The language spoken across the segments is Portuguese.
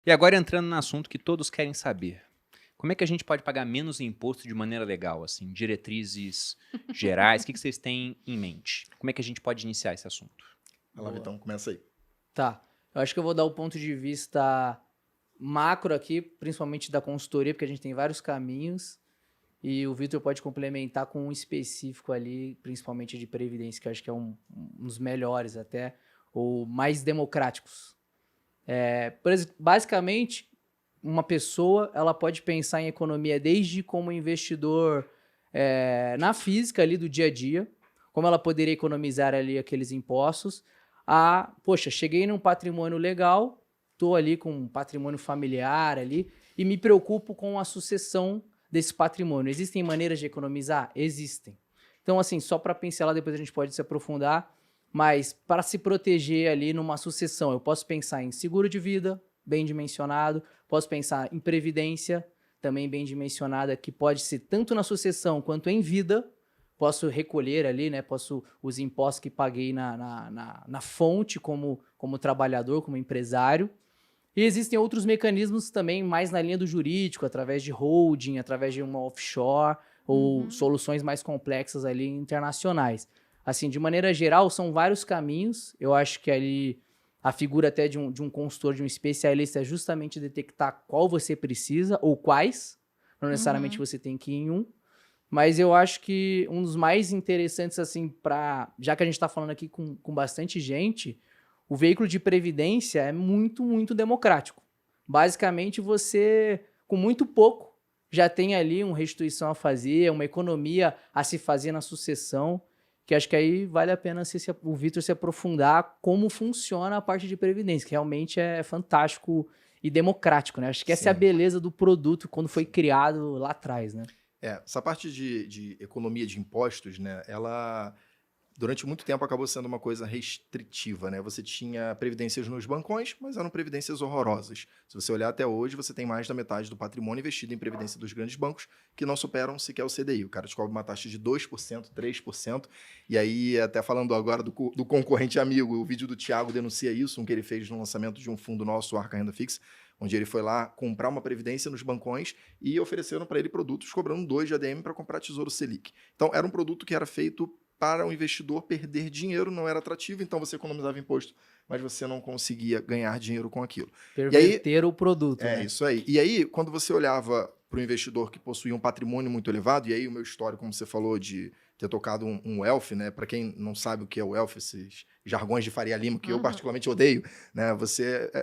E agora entrando no assunto que todos querem saber. Como é que a gente pode pagar menos imposto de maneira legal, assim, diretrizes gerais? O que vocês têm em mente? Como é que a gente pode iniciar esse assunto? Vai lá, Boa. Vitão, começa aí. Tá. Eu acho que eu vou dar o ponto de vista macro aqui, principalmente da consultoria, porque a gente tem vários caminhos. E o Vitor pode complementar com um específico ali, principalmente de previdência, que eu acho que é um dos melhores até, ou mais democráticos. Basicamente, uma pessoa ela pode pensar em economia desde como investidor na física ali do dia a dia, como ela poderia economizar ali aqueles impostos, poxa, cheguei num patrimônio legal, estou ali com um patrimônio familiar ali e me preocupo com a sucessão desse patrimônio. Existem maneiras de economizar? Existem. Então, assim, só para pincelar, depois a gente pode se aprofundar, mas para se proteger ali numa sucessão, eu posso pensar em seguro de vida, bem dimensionado, posso pensar em previdência, também bem dimensionada, que pode ser tanto na sucessão quanto em vida, posso recolher ali, né, os impostos que paguei na fonte como trabalhador, como empresário. E existem outros mecanismos também mais na linha do jurídico, através de holding, através de uma offshore, ou soluções mais complexas ali internacionais. Assim, de maneira geral, são vários caminhos. Eu acho que ali a figura até de um consultor, de um especialista, é justamente detectar qual você precisa, ou quais. Não necessariamente você tem que ir em um. Mas eu acho que um dos mais interessantes, assim, já que a gente está falando aqui com bastante gente, o veículo de previdência é muito, muito democrático. Basicamente, você, com muito pouco, já tem ali uma restituição a fazer, uma economia a se fazer na sucessão, que acho que aí vale a pena o Vitor se aprofundar como funciona a parte de previdência, que realmente é fantástico e democrático, né? Acho que essa é a beleza do produto quando foi criado lá atrás, né? Essa parte de economia de impostos, né, ela durante muito tempo acabou sendo uma coisa restritiva, né? Você tinha previdências nos bancões, mas eram previdências horrorosas. Se você olhar até hoje, você tem mais da metade do patrimônio investido em previdência dos grandes bancos, que não superam sequer o CDI. O cara te cobra uma taxa de 2%, 3%, e aí, até falando agora do concorrente amigo, o vídeo do Thiago denuncia isso, que ele fez no lançamento de um fundo nosso, o Arca Renda Fixa, onde ele foi lá comprar uma previdência nos bancões e ofereceram para ele produtos cobrando 2 de ADM para comprar Tesouro Selic. Então, era um produto que era feito para o investidor perder dinheiro, não era atrativo, então você economizava imposto, mas você não conseguia ganhar dinheiro com aquilo. Perverter o produto, né? Isso aí. E aí, quando você olhava para o investidor que possuía um patrimônio muito elevado, e aí o meu histórico, como você falou, de ter tocado um wealth, né? Para quem não sabe o que é o wealth, esses jargões de Faria Lima, que eu particularmente odeio, né?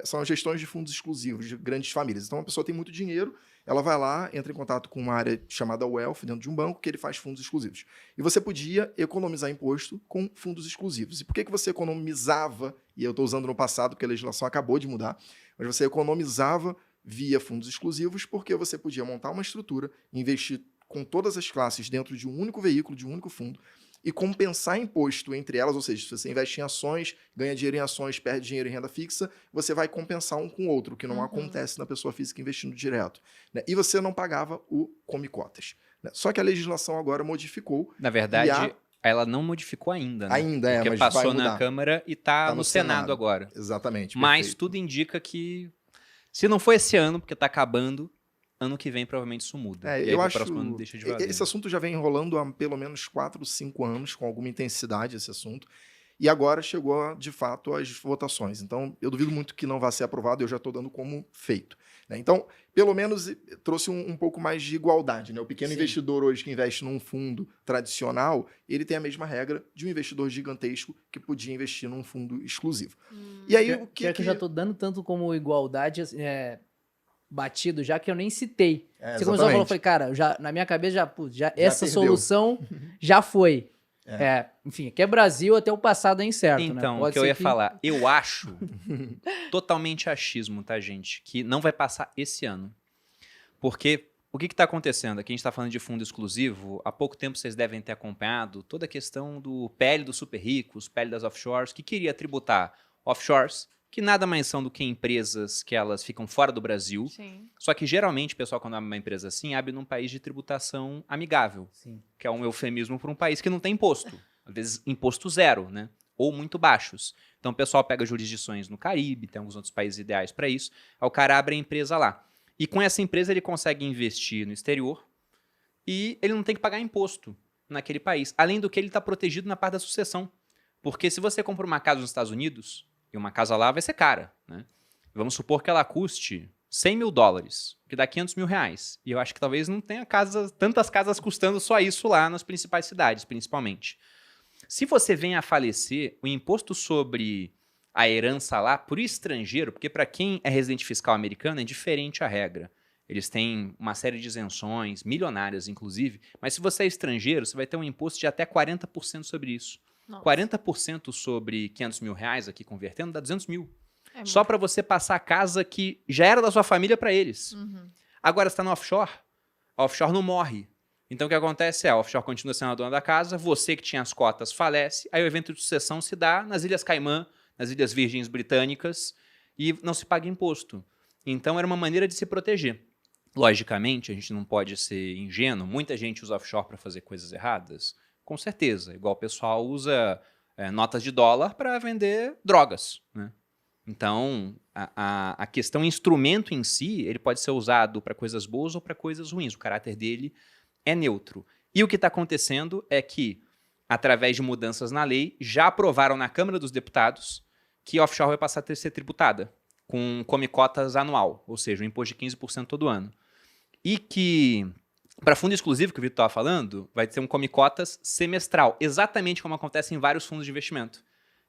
São gestões de fundos exclusivos de grandes famílias. Então, a pessoa tem muito dinheiro, ela vai lá, entra em contato com uma área chamada wealth dentro de um banco, que ele faz fundos exclusivos. E você podia economizar imposto com fundos exclusivos. E por que você economizava, e eu estou usando no passado, porque a legislação acabou de mudar, mas você economizava via fundos exclusivos, porque você podia montar uma estrutura, investir com todas as classes dentro de um único veículo, de um único fundo, e compensar imposto entre elas, ou seja, se você investe em ações, ganha dinheiro em ações, perde dinheiro em renda fixa, você vai compensar um com o outro, que não acontece na pessoa física investindo direto. Né? E você não pagava o come cotas. Né? Só que a legislação agora modificou. Na verdade, ela não modificou ainda, né? Ainda porque mas passou vai mudar. na Câmara e está no Senado agora. Exatamente. Mas perfeito. tudo indica que, se não for esse ano, porque está acabando, ano que vem provavelmente isso muda. E aí, eu acho próximo ano deixa de valer. Esse assunto já vem enrolando há pelo menos 4, 5 anos, com alguma intensidade esse assunto. E agora chegou, de fato, às votações. Então, eu duvido muito que não vá ser aprovado, eu já estou dando como feito. Né? Então, pelo menos, trouxe um pouco mais de igualdade. Né? O pequeno investidor hoje que investe num fundo tradicional, ele tem a mesma regra de um investidor gigantesco que podia investir num fundo exclusivo. E aí, o que eu já estou dando tanto como igualdade batido, já que eu nem citei. Você começou a falar, foi, cara, na minha cabeça já essa perdeu. Solução já foi. Enfim, aqui é Brasil, até o passado é incerto, então, né? o que eu ia falar, eu acho, totalmente achismo, tá, gente, que não vai passar esse ano. Porque o que está acontecendo? Aqui a gente está falando de fundo exclusivo, há pouco tempo vocês devem ter acompanhado toda a questão do PL dos super ricos, PL das offshores, que queria tributar offshores, que nada mais são do que empresas que elas ficam fora do Brasil. Sim. Só que geralmente o pessoal, quando abre uma empresa assim, abre num país de tributação amigável. Sim. Que é um eufemismo para um país que não tem imposto. Às vezes imposto zero, né? ou muito baixos. Então o pessoal pega jurisdições no Caribe, tem alguns outros países ideais para isso, aí o cara abre a empresa lá. E com essa empresa ele consegue investir no exterior e ele não tem que pagar imposto naquele país. Além do que ele está protegido na parte da sucessão. Porque se você compra uma casa nos Estados Unidos, e uma casa lá vai ser cara, né? Vamos supor que ela custe $100 mil, que dá R$500 mil. E eu acho que talvez não tenha tantas casas custando só isso lá nas principais cidades, principalmente. Se você vem a falecer, o imposto sobre a herança lá, por estrangeiro, porque para quem é residente fiscal americano é diferente a regra. Eles têm uma série de isenções, milionárias inclusive, mas se você é estrangeiro, você vai ter um imposto de até 40% sobre isso. Nossa. 40% sobre R$500 mil aqui convertendo dá 200 mil. Só para você passar a casa que já era da sua família para eles. Uhum. Agora, você está no offshore, a offshore não morre. Então, o que acontece é, a offshore continua sendo a dona da casa, você que tinha as cotas falece, aí o evento de sucessão se dá nas Ilhas Caimã, nas Ilhas Virgens Britânicas, e não se paga imposto. Então, era uma maneira de se proteger. Logicamente, a gente não pode ser ingênuo, muita gente usa offshore para fazer coisas erradas, com certeza. Igual o pessoal usa notas de dólar para vender drogas, né? Então, a questão instrumento em si, ele pode ser usado para coisas boas ou para coisas ruins. O caráter dele é neutro. E o que está acontecendo é que, através de mudanças na lei, já aprovaram na Câmara dos Deputados que offshore vai passar a ser tributada, com come-cotas anual, ou seja, um imposto de 15% todo ano. E que, para fundo exclusivo, que o Vitor estava falando, vai ter um come-cotas semestral, exatamente como acontece em vários fundos de investimento.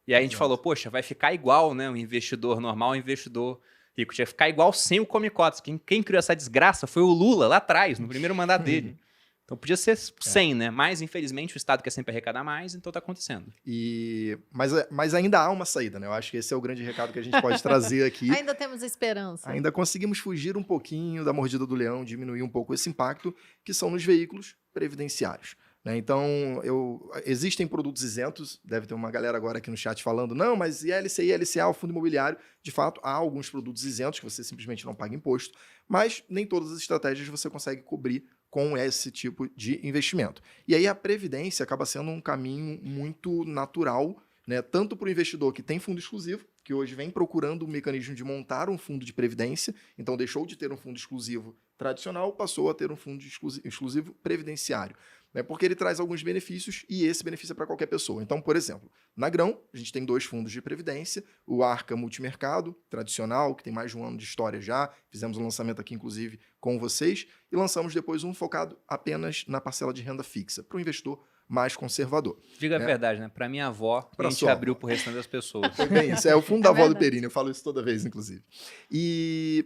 E aí a gente falou, poxa, vai ficar igual, né? O investidor normal, o investidor rico. Vai ficar igual sem o come-cotas. Quem criou essa desgraça foi o Lula, lá atrás, no primeiro mandato dele. Então podia ser 100, né? Mas, infelizmente, o Estado quer sempre arrecadar mais, então tá acontecendo. Mas ainda há uma saída, né? Eu acho que esse é o grande recado que a gente pode trazer aqui. Ainda temos esperança. Ainda conseguimos fugir um pouquinho da mordida do leão, diminuir um pouco esse impacto, que são nos veículos previdenciários. Então, existem produtos isentos, deve ter uma galera agora aqui no chat falando, não, mas ILCI, ILCA, o fundo imobiliário, de fato, há alguns produtos isentos que você simplesmente não paga imposto, mas nem todas as estratégias você consegue cobrir com esse tipo de investimento. E aí a previdência acaba sendo um caminho muito natural, né, tanto para o investidor que tem fundo exclusivo, que hoje vem procurando um mecanismo de montar um fundo de previdência, então deixou de ter um fundo exclusivo tradicional, passou a ter um fundo exclusivo previdenciário. Porque ele traz alguns benefícios e esse benefício é para qualquer pessoa. Então, por exemplo, na Grão, a gente tem 2 fundos de previdência, o Arca Multimercado, tradicional, que tem mais de 1 ano de história já, fizemos um lançamento aqui, inclusive, com vocês, e lançamos depois um focado apenas na parcela de renda fixa, para o investidor mais conservador. Diga a verdade, né? Para minha avó, a gente abriu para o restante das pessoas. Foi bem isso, é o fundo da avó do Perini, eu falo isso toda vez, inclusive. E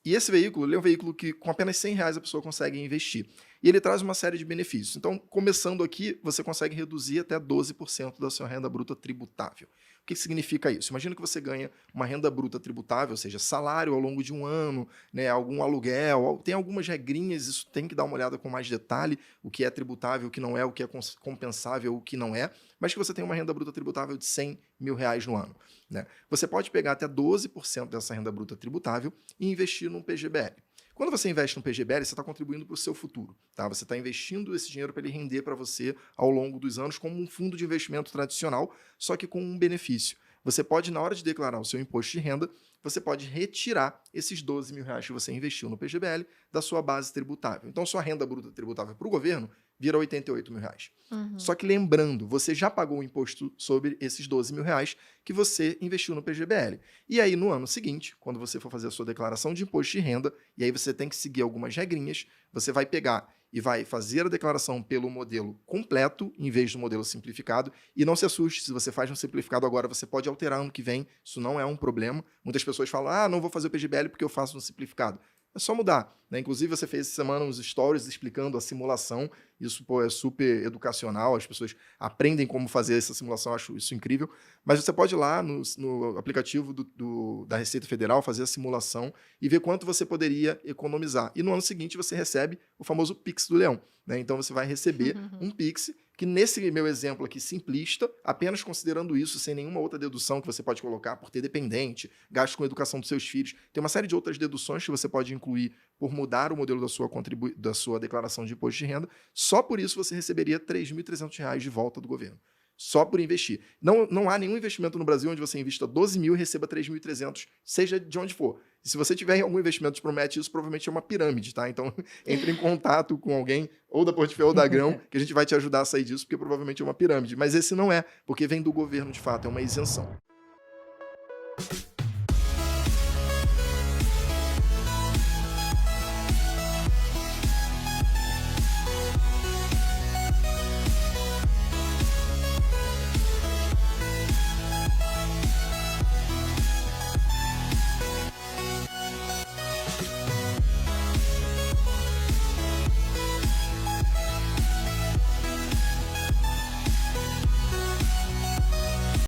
esse veículo, ele é um veículo que com apenas R$100 a pessoa consegue investir. E ele traz uma série de benefícios. Então, começando aqui, você consegue reduzir até 12% da sua renda bruta tributável. O que significa isso? Imagina que você ganha uma renda bruta tributável, ou seja, salário ao longo de um ano, né, algum aluguel, tem algumas regrinhas, isso tem que dar uma olhada com mais detalhe, o que é tributável, o que não é, o que é compensável, o que não é, mas que você tem uma renda bruta tributável de R$100 mil no ano. Né? Você pode pegar até 12% dessa renda bruta tributável e investir num PGBL. Quando você investe no PGBL, você está contribuindo para o seu futuro. Tá? Você está investindo esse dinheiro para ele render para você ao longo dos anos como um fundo de investimento tradicional, só que com um benefício. Você pode, na hora de declarar o seu imposto de renda, você pode retirar esses R$12 mil que você investiu no PGBL da sua base tributável. Então, sua renda bruta tributável para o governo vira R$88 mil. Uhum. Só que lembrando, você já pagou o imposto sobre esses R$12 mil que você investiu no PGBL. E aí, no ano seguinte, quando você for fazer a sua declaração de imposto de renda, e aí você tem que seguir algumas regrinhas, você vai pegar e vai fazer a declaração pelo modelo completo, em vez do modelo simplificado. E não se assuste, se você faz no simplificado agora, você pode alterar ano que vem, isso não é um problema. Muitas pessoas falam, não vou fazer o PGBL porque eu faço no simplificado. É só mudar. Né? Inclusive, você fez essa semana uns stories explicando a simulação. Isso é super educacional, as pessoas aprendem como fazer essa simulação, eu acho isso incrível. Mas você pode ir lá no aplicativo da Receita Federal, fazer a simulação e ver quanto você poderia economizar. E no ano seguinte você recebe o famoso Pix do Leão. Né? Então você vai receber um Pix que nesse meu exemplo aqui simplista, apenas considerando isso, sem nenhuma outra dedução que você pode colocar por ter dependente, gasto com a educação dos seus filhos, tem uma série de outras deduções que você pode incluir por mudar o modelo da sua declaração de imposto de renda, só por isso você receberia R$3.300 de volta do governo. só por investir. Não há nenhum investimento no Brasil onde você invista 12 mil e receba 3.300, seja de onde for. E se você tiver algum investimento que promete isso, provavelmente é uma pirâmide, tá? Então, entre em contato com alguém, ou da Portfólio ou da Grão, que a gente vai te ajudar a sair disso, porque provavelmente é uma pirâmide. Mas esse não é, porque vem do governo de fato, é uma isenção.